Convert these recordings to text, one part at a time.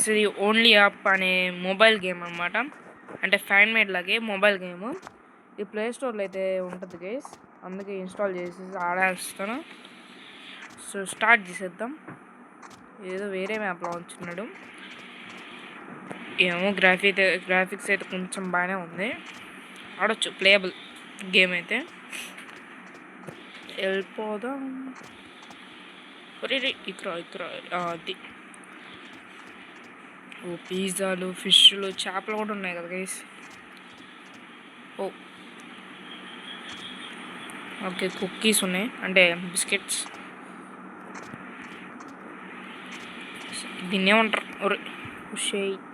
Guys ఇది only up అనే mobile game అనమాట. అంటే ఫ్యాన్ మేడ్ లాగే మొబైల్ గేమ్. ఈ ప్లే స్టోర్లో అయితే ఉంటుంది గైస్, అందుకే ఇన్స్టాల్ చేసేసి ఆడేస్తాను. సో స్టార్ట్ చేసేద్దాం. ఏదో వేరే మ్యాప్లో ఉంచున్నాడు. ఏమో గ్రాఫిక్స్ అయితే కొంచెం బాగానే ఉంది, ఆడొచ్చు, ప్లేయబుల్ గేమ్ అయితే. వెళ్ళిపోదాం. ఇక్కడ అది ఓ పిజ్జాలు, ఫిష్లు, చేపలు కూడా ఉన్నాయి కదా గైస్. ఓ ఓకే, కుక్కీస్ ఉన్నాయి, అంటే బిస్కెట్స్. దీన్ని ఏమంటారు? షేట్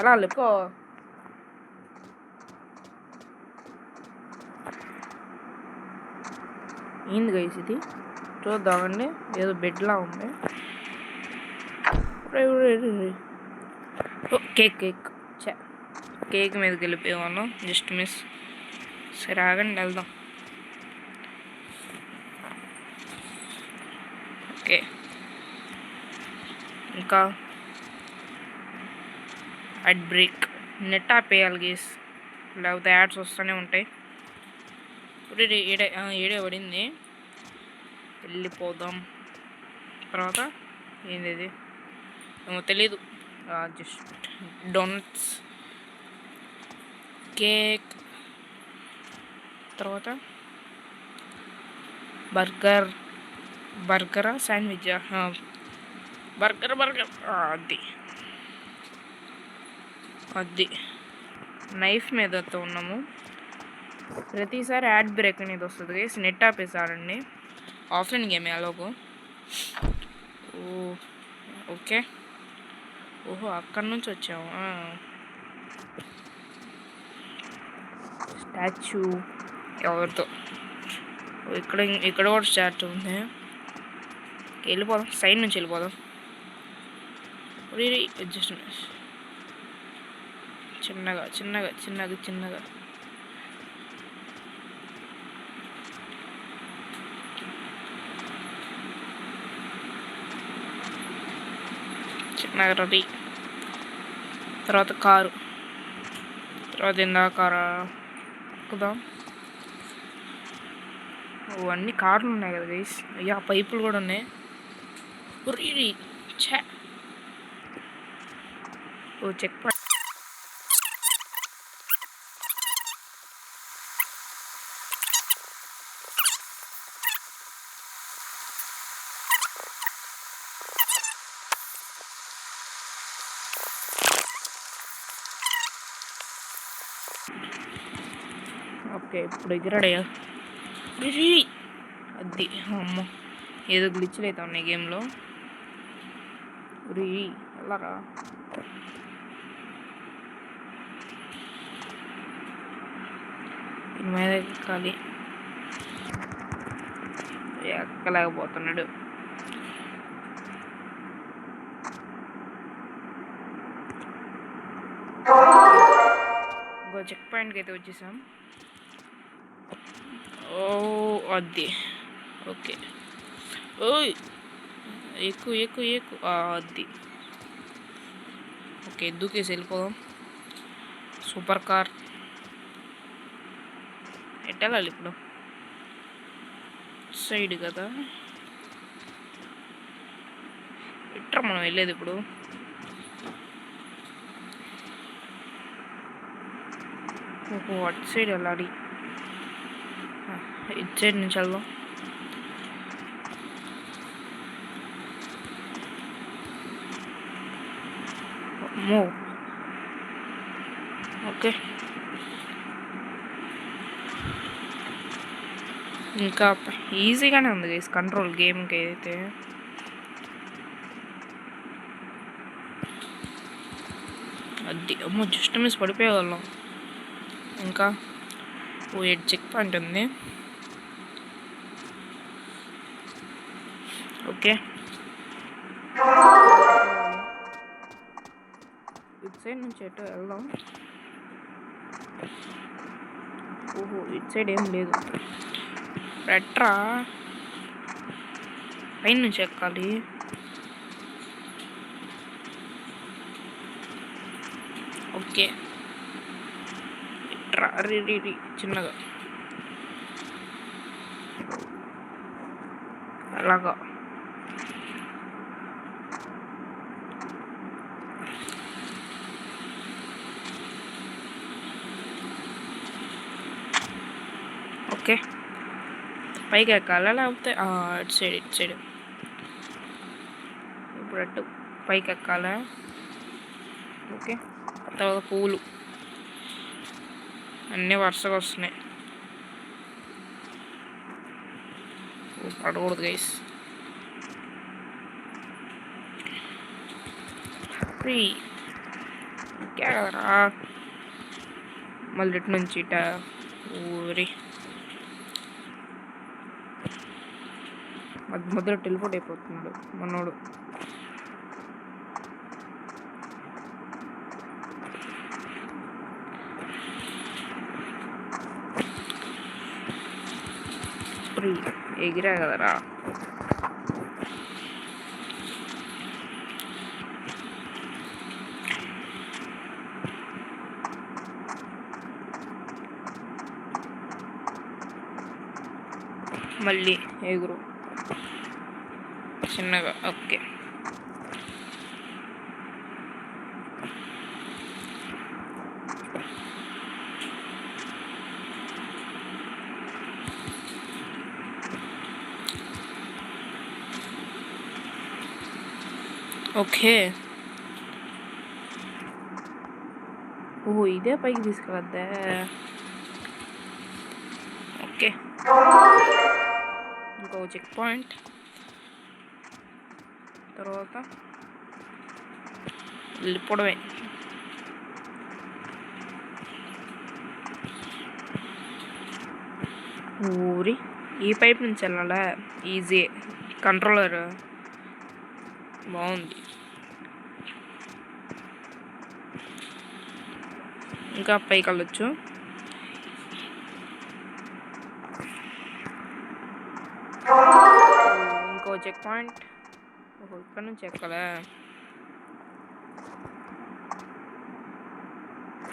ఎలా లేకో. ఏంది గైస్ ఇది? చూద్దామండి. ఏదో బెడ్లా ఉంది. కేక్ మీదకి వెళ్ళిపోయేవాళ్ళం, జస్ట్ మిస్. సరే ఆగండి, వెళ్దాం. ఓకే, ఇంకా అడ్ బ్రేక్. నెట్ ఆపేయాలి గేస్, లేకపోతే యాడ్స్ వస్తూనే ఉంటాయి. ఏడే పడింది. వెళ్ళిపోదాం. తర్వాత ఏంది ఇది ఏమో తెలీదు. జస్ట్ డోనట్స్, కేక్, తర్వాత బర్గరా శాండ్విచ్, బర్గర్ అది నైఫ్ మీదతో ఉన్నాము. ప్రతిసారి యాడ్ బ్రేక్ అనేది వస్తుంది గైస్, నెట్ ఆపేసారండి. ఆఫ్లైన్ గేమ్ అలాగో. ఓకే, ఓహో అక్కడి నుంచి వచ్చాము. స్టాచ్యూ ఎవరితో, ఇక్కడ కూడా స్టాచ్యూ ఉంది. వెళ్ళిపోదాం, సైడ్ నుంచి వెళ్ళిపోదాం. అడ్జస్ట్మెంట్ చిన్నగా. రవి, తర్వాత కారు, తర్వాత కారా ఎక్కుదాం. అన్నీ కార్లు ఉన్నాయి కదా గైస్. అయ్యా పైపులు కూడా ఉన్నాయి. Check point. ఓకే, ఇప్పుడు ఎగిరాడయ్యా. అది అమ్మ, ఏదో గ్లిచ్లు అయితే ఉన్నాయి గేమ్లో. వెళ్ళరా. దీని మీద ఎక్కాలి, ఎక్కలేకపోతున్నాడు. ఇంకో చెక్ పాయింట్కి అయితే వచ్చేసాం. అది ఓకే. ఓయ్ ఎక్కువ అది ఓకే, దూకేసి వెళ్ళిపోదాం. సూపర్ కార్ ఎట్టాలి ఇప్పుడు? సైడ్ కదా, ఎట్రా మనం వెళ్ళేది ఇప్పుడు? ఓహో అటు సైడ్ వెళ్ళాలి, ఇటు సైడ్ నుంచి వెళ్దాం. ఓకే, ఇంకా ఈజీగానే ఉంది గైస్ కంట్రోల్ గేమ్కి అయితే. అది అమ్మో, జస్ట్ మిస్ పడిపోయేవాళ్ళం. ఇంకా చెక్ పాయింట్ ఉంది. ఓకే, ఇటు సైడ్ నుంచి ఎటు వెళ్దాం. ఓహో ఇటు సైడ్ ఏం లేదు. ఎట్రా పైన నుంచి ఎక్కాలి. ఓకే. చిన్నగా అలాగా. ఓకే, పైకి ఎక్కాలా లేకపోతే ఇటు సైడ్ ఇప్పుడు అటు పైకి ఎక్కాలా? ఓకే. తర్వాత పూలు అన్నీ వరుసగా వస్తున్నాయి. పడకూడదు గైస్. కదరా మళ్ళీ ఇటు నుంచి ఇట. ఊరి మధ్యలో టెలిపోర్ట్ అయిపోతున్నాడు మనోడు. ఎగిరా కదరా. మళ్ళీ ఎగురు చిన్నగా. Okay, okay. ఓహో, ఇదే పైకి తీసుకురాద్దా? ఓకే, ఇంకో చెక్ పాయింట్. తర్వాత వెళ్ళిపోవడమే. ఊరి ఈ పైప్ నుంచి వెళ్ళాలా? ఈజీ. కంట్రోలర్ బాగుంది. ఇంకా పైకి వెళ్ళొచ్చు. ఇంకో చెక్ పాయింట్. ఇక్కడ నుంచి ఎక్కలే.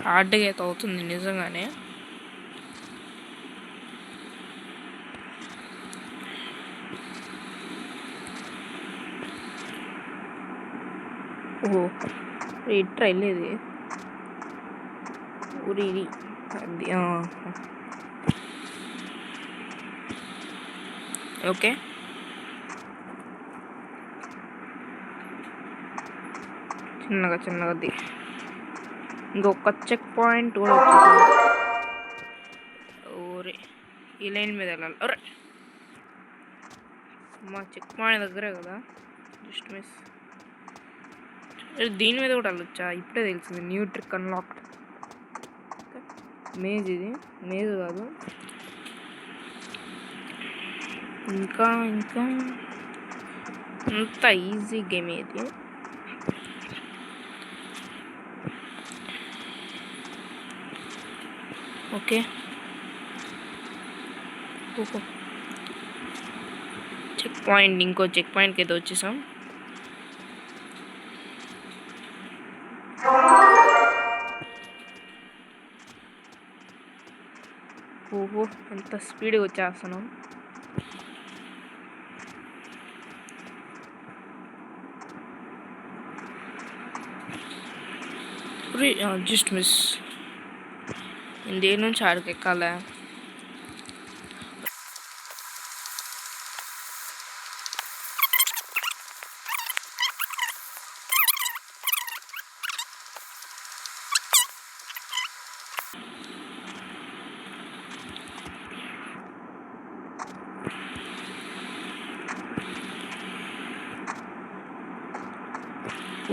హార్డ్గా అయితే అవుతుంది నిజంగానే. ఓహో, ఇట్రా వెళ్ళేది ఊరి ఇది. అది ఓకే. చిన్నగా ఇంకొక చెక్ పాయింట్ కూడా వచ్చేసింది. ఊరి ఈ లైన్ మీద వెళ్ళాలి. అరే మా చెక్ పాయింట్ దగ్గరే కదా, జస్ట్ మిస్. దీని మీద కూడా వెళ్ళొచ్చా? ఇప్పుడే తెలిసింది. New trick unlocked. మేజ్ ఇది, మేజ్ కాదు. ఇంకా అంత ఈజీ గేమ్ ఇది. Okay, checkpoint. ఇంకో చెక్ పాయింట్కి అయితే వచ్చేసాం. ఓహో, ఎంత స్పీడ్గా వచ్చేస్తున్నాం. Just miss. దేని నుంచి ఆడికి ఎక్కాలా?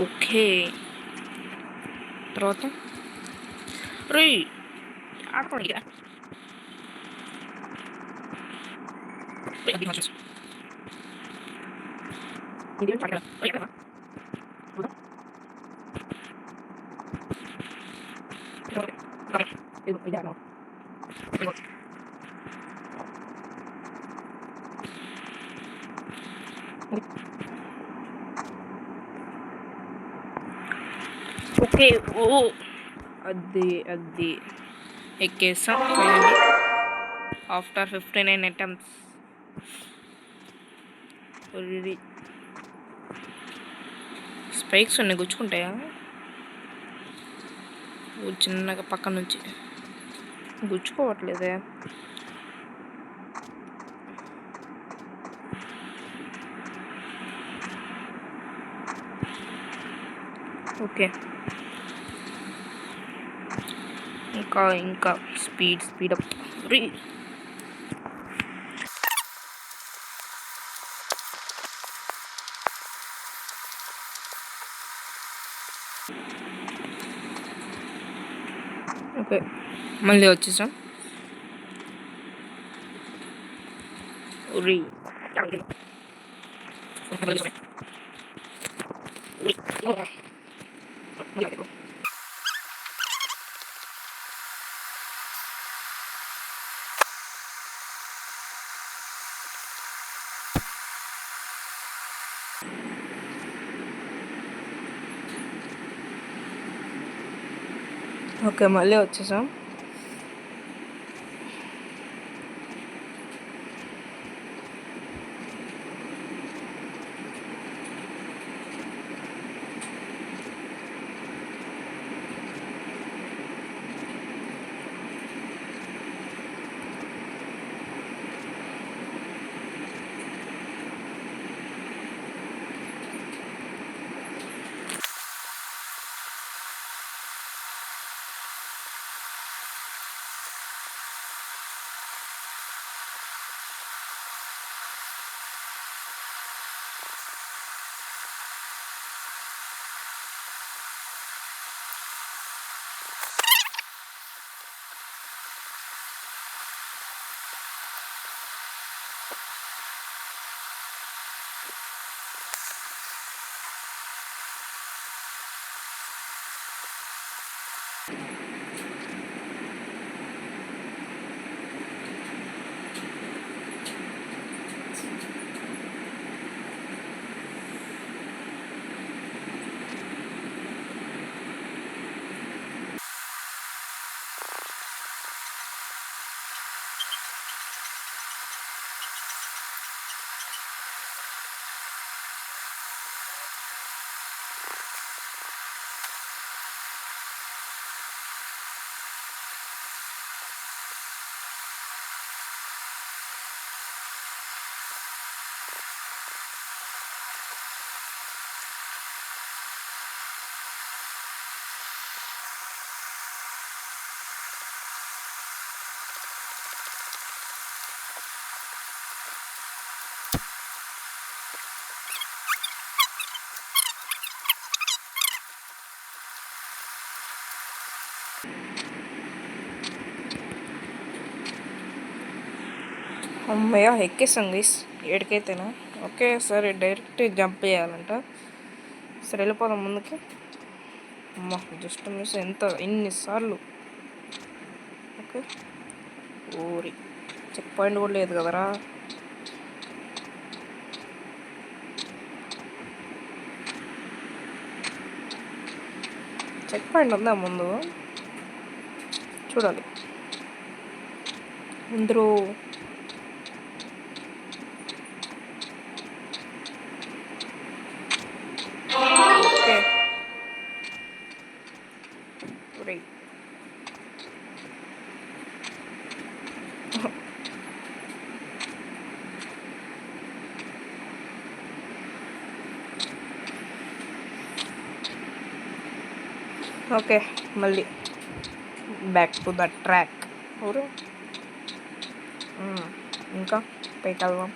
ఓకే, తర్వాత ఆడుకోండి. ఓకే. ఓ అది ఎక్కేసాం ఫైనల్లీ ఆఫ్టర్ 59 అటెంప్ట్స్. స్పైక్స్ ఉన్నాయి, గుచ్చుకుంటాయా? చిన్నగా పక్క నుంచి గుచ్చుకోవట్లేదే. ఓకే, ఇంకా స్పీడప్. ఓకే, మళ్ళీ వచ్చేసాం. ఓకే, మళ్ళీ వచ్చేసాం. అమ్మయ్య, ఎక్కేసాం గైస్ 7కైతేనా. ఓకే, సరే డైరెక్ట్ జంప్ చేయాలంట. సరే వెళ్ళిపోదాం ముందుకి. అమ్మ, జస్ట్ మిస్. ఎన్నిసార్లు. ఓకే, ఓరి చెక్ పాయింట్ కూడా లేదు కదరా. చెక్ పాయింట్ ఉందా ముందు? చూడాలి. అందరూ ఓకే. ఓకే, మళ్ళీ బ్యాక్ టు ద ట్రాక్. ఊరు ఇంకా పైకి వెళ్దాం.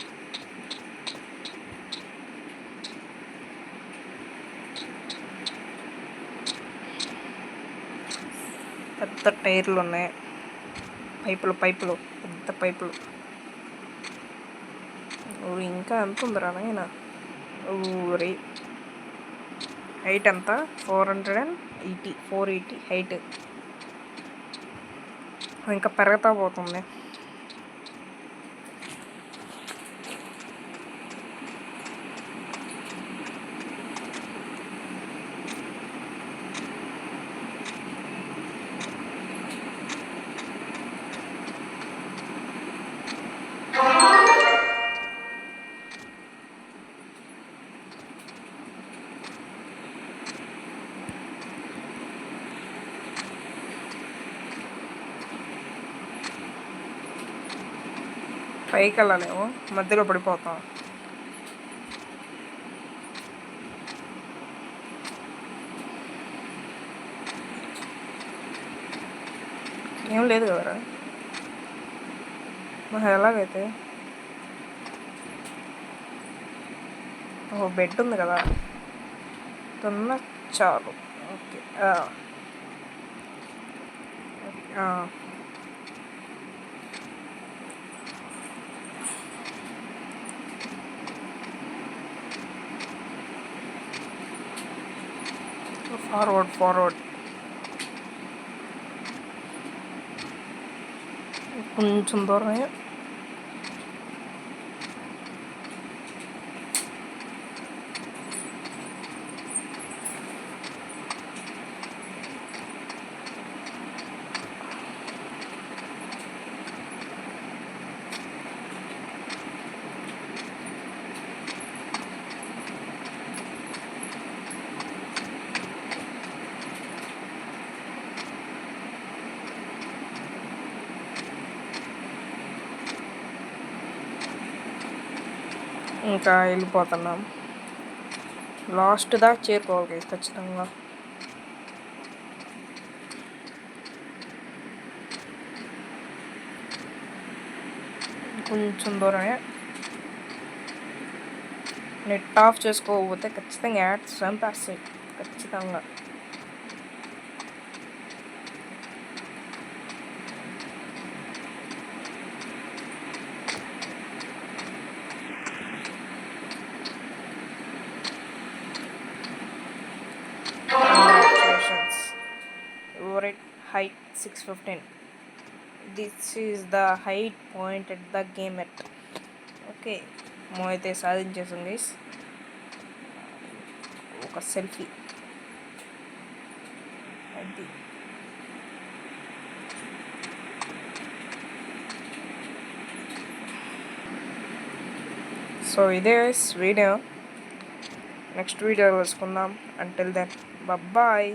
పెద్ద టైర్లు ఉన్నాయి, పైపులు పెద్ద పైపులు. ఊరు ఇంకా ఎంత ఉందిరా నాయన. ఊరి హైట్ ఎంత? 480 హైట్. ఇంకా పెరుగుతా పోతుంది. పైకి వెళ్ళలేము, మధ్యలో పడిపోతాం. ఏం లేదు కదరా మరి ఎలాగైతే. ఓ బెడ్ ఉంది కదా, తొన్న చాలు. ఓకే ఫార్వర్డ్ కొంచెం దూరమే. ఇంకా వెళ్ళిపోతున్నాం, లాస్ట్ దాకా చేరుకోవాలి ఖచ్చితంగా. కొంచెం దూరమే. నెట్ ఆఫ్ చేసుకోకపోతే ఖచ్చితంగా యాడ్స్ చంపేస్తాయి ఖచ్చితంగా. Congratulations, you are at height 615. This is the height point at the game at. Okay, అయితే సాధించేసాం గైస్. ఒక సెల్ఫీ అది. సో ఇదే వీడియో, నెక్స్ట్ వీడియో కలుసుకుందాం. Until then bye.